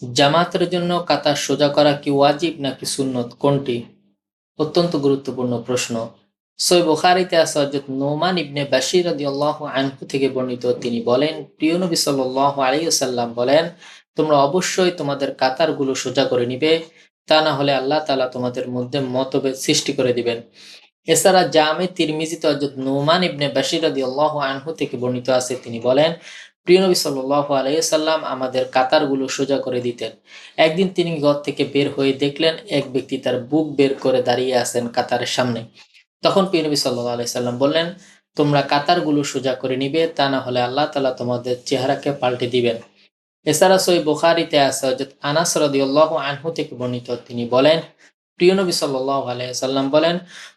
জামাতের জন্য কাতার সোজা করা কি ওয়াজিব নাকি সুন্নত, কোনটি? অত্যন্ত গুরুত্বপূর্ণ প্রশ্ন। সহিহ বুখারীতে আছে হযরত নোমান ইবনে বাশীর রাদিয়াল্লাহু আনহু থেকে বর্ণিত, তিনি বলেন, প্রিয় নবী সাল্লাল্লাহু আলাইহি ওয়াসাল্লাম বলেন, তোমরা অবশ্যই তোমাদের কাতারগুলো সোজা করে নিবে, তা না হলে আল্লাহ তাআলা তোমাদের মধ্যে মতভেদ সৃষ্টি করে দিবেন। এছাড়া জামে তিরমিজিতে হযরত নোমান ইবনে বাশীর রাদিয়াল্লাহু আনহু থেকে বর্ণিত আছে, তিনি বলেন, প্রিয় নবী সাল্লাল্লাহু আলাইহি ওয়াসাল্লাম আমাদের কাতারগুলো সোজা করে দিতেন। একদিন তিনি ঘর থেকে বের হয়ে দেখলেন এক ব্যক্তি তার বুক বের করে দাঁড়িয়ে আছেন কাতারের সামনে। তখন প্রিয় নবী সাল্লাল্লাহু আলাইহি সাল্লাম বললেন, তোমরা কাতারগুলো সোজা করে নিবে, তা না হলে আল্লাহ তাআলা তোমাদের চেহারাকে পাল্টে দিবেন। এছাড়া সহিহ বুখারীতে আছে হযরত আনাস রাদিয়াল্লাহু আনহু থেকে বর্ণিত, তিনি বলেন, প্রিয় নবী সাল্লাল্লাহু আলাইহি সাল্লাম বলেন,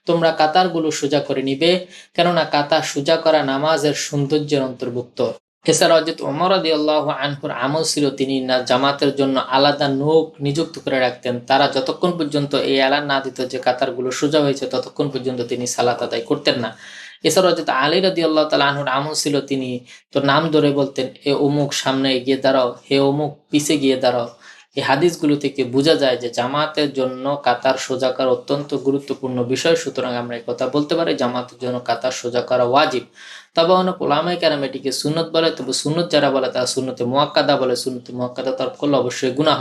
তোমরা কাতারগুলো সোজা করে নিবে, কেননা কাতার সোজা করা নামাজের সৌন্দর্যের অন্তর্ভুক্ত। এছাড়া হযরত ওমর রাদিয়াল্লাহু আনহুর আমল ছিল, তিনি জামাতের জন্য আলাদা লোক নিযুক্ত করে রাখতেন। তারা যতক্ষণ পর্যন্ত এই এলান না দিত যে কাতারগুলো সোজা হয়েছে, ততক্ষণ পর্যন্ত তিনি সালাত আদায় করতেন না। এছাড়া হযরত আলী রাদিয়াল্লাহু তাআলা আনহুর আমল ছিল, তিনি তো নাম ধরে বলতেন, এ অমুক সামনে এগিয়ে দাঁড়াও, হে অমুক পিছে গিয়ে দাঁড়াও। এই হাদিসগুলো থেকে বোঝা যায় যে জামাতের জন্য কাতার সোজা করা অত্যন্ত গুরুত্বপূর্ণ বিষয়। সুতরাং আমরা এই কথা বলতে পারি, জামাতের জন্য কাতার সোজা করা ওয়াজিব। তবে অনেক উলামায়ে কেরাম এটিকে সুন্নত বলে, তবে সুন্নত যারা বলে তারা সুন্নতে মুআক্কাদা বলে। সুন্নতে মুআক্কাদা তরক করলে অবশ্যই গুনাহ হয়।